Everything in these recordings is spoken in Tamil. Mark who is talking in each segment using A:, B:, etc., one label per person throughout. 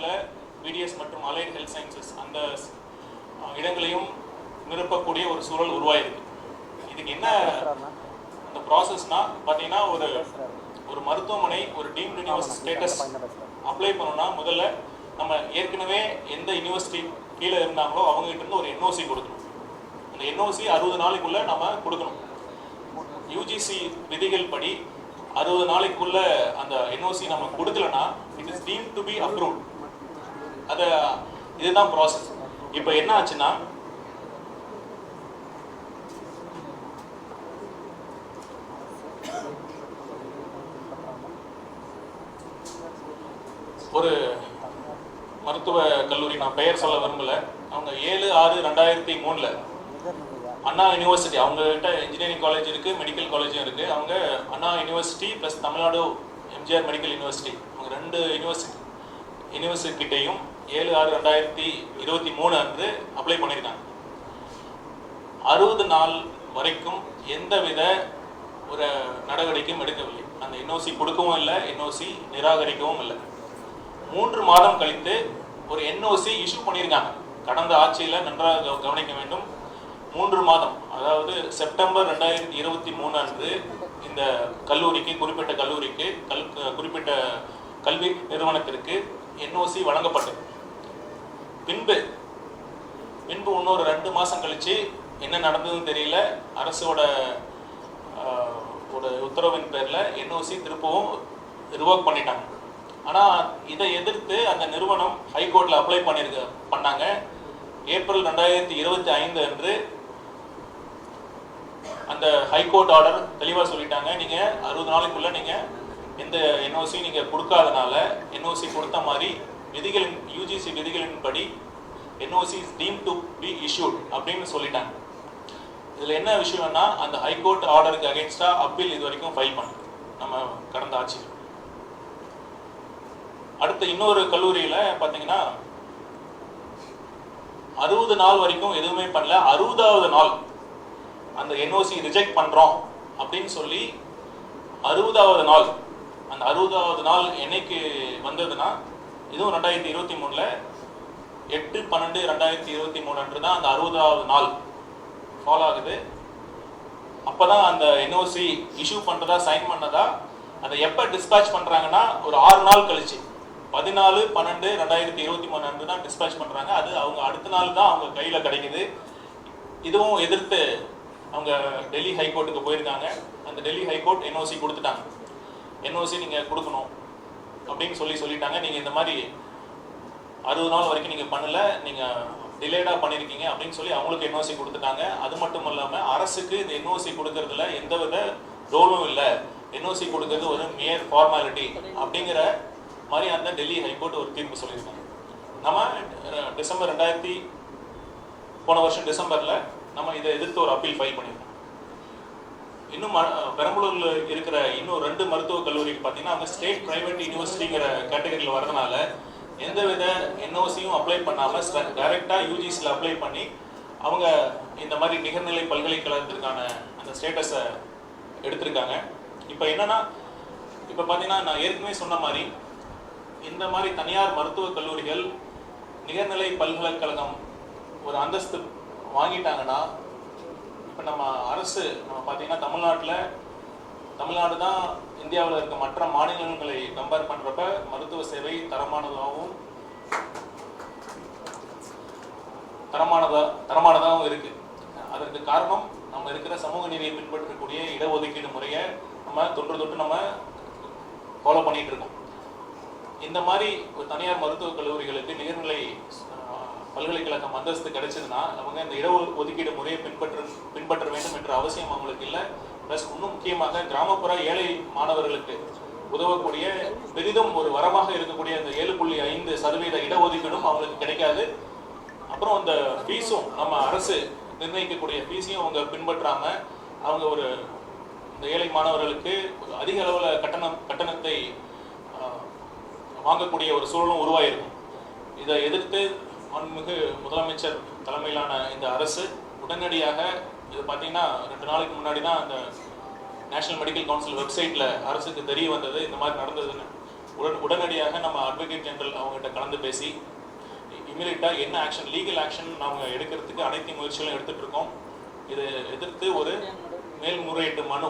A: இடங்களில் பிடிஎஸ் மற்றும் அலைட் ஹெல்த் சயின்சஸ் அந்த இடங்களையும் நிரப்பக்கூடிய ஒரு சூழல் உருவாயிருக்கு. இதுக்கு என்ன அந்த ப்ராசஸ்னால் பார்த்தீங்கன்னா ஒரு மருத்துவமனை ஒரு டீம்டு யூனிவர்சிட்டி ஸ்டேட்டஸ் அப்ளை பண்ணணும்னா முதல்ல நம்ம ஏற்கனவே எந்த யூனிவர்சிட்டி கீழே இருந்தாங்களோ அவங்ககிட்ட இருந்து ஒரு என்ஓசி கொடுக்கணும். அந்த என்ஓசி 60 நாளைக்குள்ளே நம்ம கொடுக்கணும். யூஜிசி விதிகள் படி 60 நாளைக்குள்ள அந்த என்ஓசி நம்ம கொடுக்கலன்னா it is deemed to be approved. இதுதான் ப்ராசஸ். இப்போ என்ன ஆச்சுன்னா ஒரு மருத்துவ கல்லூரி, நான் பெயர் சொல்ல விரும்பல, அவங்க 7/6/2003 அண்ணா யூனிவர்சிட்டி, அவங்ககிட்ட இன்ஜினியரிங் காலேஜ் இருக்குது, மெடிக்கல் காலேஜும் இருக்குது. அவங்க Anna university plus Tamil Nadu MGR medical university, அவங்க 2 யூனிவர்சிட்டிகிட்டையும் 7/6/2023 அன்று அப்ளை பண்ணியிருக்காங்க. 60 நாள் வரைக்கும் எந்தவித ஒரு நடவடிக்கையும் எடுக்கவில்லை. அந்த என்ஓசி கொடுக்கவும் இல்லை, என்ஓசி நிராகரிக்கவும் இல்லை. 3 மாதம் கழித்து ஒரு என்ஓசி இஷ்யூ பண்ணியிருக்காங்க. கடந்த ஆட்சியில் நன்றாக கவனிக்க வேண்டும். 3 மாதம், அதாவது செப்டம்பர் 2023 அன்று இந்த கல்லூரிக்கு, குறிப்பிட்ட கல்லூரிக்கு, குறிப்பிட்ட கல்வி நிறுவனத்திற்கு என்ஓசி வழங்கப்பட்டது. பின்பு இன்னொரு 2 மாதம் கழித்து என்ன நடந்ததுன்னு தெரியல, அரசோட உத்தரவின் பேரில் என்ஓசி திருப்பவும் ரிவோக் பண்ணிட்டாங்க. ஆனால் இதை எதிர்த்து அந்த நிறுவனம் ஹைகோர்ட்டில் அப்ளை பண்ணாங்க. ஏப்ரல் 2025 அன்று அந்த ஹைகோர்ட் ஆர்டர் தெளிவாக சொல்லிட்டாங்க, நீங்கள் 60 நாளைக்குள்ள நீங்கள் எந்த என்ஓசி நீங்கள் கொடுக்காதனால என்ஓசி கொடுத்த மாதிரி விதிகளின் யூஜிசி விதிகளின்படி NOC is deemed to B issued அப்படின்னு சொல்லிட்டாங்க. இதில் என்ன விஷயம்னா அந்த ஹைகோர்ட் ஆர்டருக்கு அகேன்ஸ்டாக அப்பீல் இது வரைக்கும் ஃபைல் பண்ண நம்ம கடந்த ஆட்சியில். அடுத்த இன்னொரு கல்லூரியில் பார்த்தீங்கன்னா 60 நாள் வரைக்கும் எதுவுமே பண்ணல. 60வது நாள் அந்த என்ஓசி ரிஜெக்ட் பண்ணுறோம் அப்படின்னு சொல்லி 60வது நாள், அந்த 60வது நாள் என்னைக்கு வந்ததுன்னா இதுவும் 2023 8/12/2023 அன்று தான் அந்த 60வது நாள் ஃபாலோ ஆகுது. அப்போ தான் அந்த என்ஓசி இஷ்யூ பண்ணுறதா சைன் பண்ணதா அதை எப்போ டிஸ்பேச் பண்ணுறாங்கன்னா ஒரு 6 நாள் கழிச்சு 14/12/2023 அன்று தான் டிஸ்பேச் பண்ணுறாங்க. அது அவங்க அடுத்த நாள் தான் அவங்க கையில் கிடைக்குது. இதுவும் எதிர்த்து அவங்க டெல்லி ஹைகோர்ட்டுக்கு போயிருக்காங்க. அந்த டெல்லி ஹைகோர்ட் என்ஓசி கொடுத்துட்டாங்க. என்ஓசி நீங்கள் கொடுக்கணும் அப்படின்னு சொல்லிட்டாங்க. நீங்கள் இந்த மாதிரி 60 நாள் வரைக்கும் நீங்கள் பண்ணலை, நீங்கள் டிலேடாக பண்ணியிருக்கீங்க அப்படின்னு சொல்லி அவங்களுக்கு என்ஓசி கொடுத்துட்டாங்க. அது மட்டும் இல்லாமல் அரசுக்கு இந்த என்ஓசி கொடுக்கறதுல எந்தவித ரோலும் இல்லை, என்ஓசி கொடுக்கறது ஒரு மியர் ஃபார்மாலிட்டி அப்படிங்கிற மாதிரி அந்த டெல்லி ஹைகோர்ட் ஒரு தீர்ப்பு சொல்லியிருக்காங்க. நம்ம போன வருஷம் டிசம்பரில் நம்ம இதை எதிர்த்து ஒரு அப்பீல் ஃபைல் பண்ணியிருக்கோம். இன்னும் பெரம்பலூரில் இருக்கிற இன்னும் 2 மருத்துவக் கல்லூரிக்கு பார்த்தீங்கன்னா அவங்க ஸ்டேட் பிரைவேட் யூனிவர்சிட்டிங்கிற கேட்டகரியில் வரதுனால எந்தவித என்ஓசியும் அப்ளை பண்ணாமல் டைரெக்டாக யூஜிசியில் அப்ளை பண்ணி அவங்க இந்த மாதிரி நிகர்நிலை பல்கலைக்கழகத்திற்கான அந்த ஸ்டேட்டஸை எடுத்திருக்காங்க. இப்போ என்னன்னா, இப்போ பார்த்தீங்கன்னா நான் ஏற்கனவே சொன்ன மாதிரி இந்த மாதிரி தனியார் மருத்துவக் கல்லூரிகள் நிகர்நிலை பல்கலைக்கழகம் ஒரு அந்தஸ்து வாங்கிட்டாங்கன்னா, இப்போ நம்ம அரசு நம்ம பார்த்தீங்கன்னா தமிழ்நாடு தான் இந்தியாவில் இருக்க மற்ற மாநிலங்களை கம்பேர் பண்ணுறப்ப மருத்துவ சேவை தரமானதாகவும் இருக்குது. அதற்கு காரணம் நம்ம இருக்கிற சமூக நீதியை பின்பற்றக்கூடிய இடஒதுக்கீடு முறையை நம்ம தொன்று நம்ம ஃபாலோ பண்ணிகிட்டு இருக்கோம். இந்த மாதிரி ஒரு தனியார் மருத்துவக் கல்லூரிகளுக்கு நிகர்நிலை பல்கலைக்கழகம் அந்தஸ்து கிடைச்சதுன்னா அவங்க இந்த இடஒதுக்கீடு முறையை பின்பற்ற வேண்டும் என்ற அவசியம் அவங்களுக்கு இல்லை. ப்ளஸ் இன்னும் முக்கியமாக கிராமப்புற ஏழை மாணவர்களுக்கு உதவக்கூடிய பெரிதும் ஒரு வரமாக இருக்கக்கூடிய இந்த 7.5% இடஒதுக்கீடும் அவங்களுக்கு கிடைக்காது. அப்புறம் அந்த ஃபீஸும் நம்ம அரசு நிர்ணயிக்கக்கூடிய ஃபீஸையும் அவங்க பின்பற்றாமல் அவங்க இந்த ஏழை மாணவர்களுக்கு அதிக அளவில் கட்டணத்தை வாங்கக்கூடிய ஒரு சூழலும் உருவாயிருக்கும். இதை எதிர்த்து மாண்புமிகு முதலமைச்சர் தலைமையிலான இந்த அரசு உடனடியாக இது பார்த்தீங்கன்னா 2 நாளைக்கு முன்னாடி தான் அந்த நேஷனல் மெடிக்கல் கவுன்சில் வெப்சைட்டில் அரசுக்கு தெரிய வந்தது இந்த மாதிரி நடந்ததுன்னு. உடனடியாக நம்ம அட்வொகேட் ஜெனரல் அவங்ககிட்ட கலந்து பேசி இமீடியட்டாக என்ன ஆக்ஷன், லீகல் ஆக்ஷன் நாம எடுக்கிறதுக்கு அனைத்து முயற்சிகளும் எடுத்துட்டு இருக்கோம். இதை எதிர்த்து ஒரு மேல்முறையீட்டு மனு,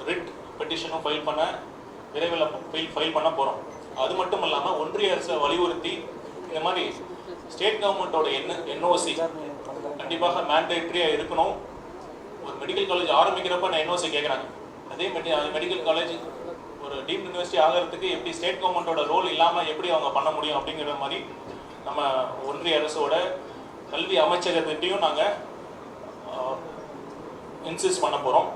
A: ரிட் பெட்டிஷனும் விரைவில் ஃபைல் பண்ண போகிறோம். அது மட்டும் இல்லாமல் ஒன்றிய அரசை வலியுறுத்தி இந்த மாதிரி ஸ்டேட் கவர்மெண்ட்டோட என்ஓசி கண்டிப்பாக மேண்டேட்ரியாக இருக்கணும். ஒரு மெடிக்கல் காலேஜ் ஆரம்பிக்கிறப்ப நான் என்ஓசி கேட்குறாங்க. அதே மெடிக்கல் காலேஜ் ஒரு டீம்டு யூனிவர்சிட்டி ஆகிறதுக்கு எப்படி ஸ்டேட் கவர்மெண்ட்டோட ரோல் இல்லாமல் எப்படி அவங்க பண்ண முடியும் அப்படிங்கிற மாதிரி நம்ம ஒன்றிய அரசோட கல்வி அமைச்சகத்திட்டையும் நாங்கள் இன்சிஸ்ட் பண்ண போகிறோம்.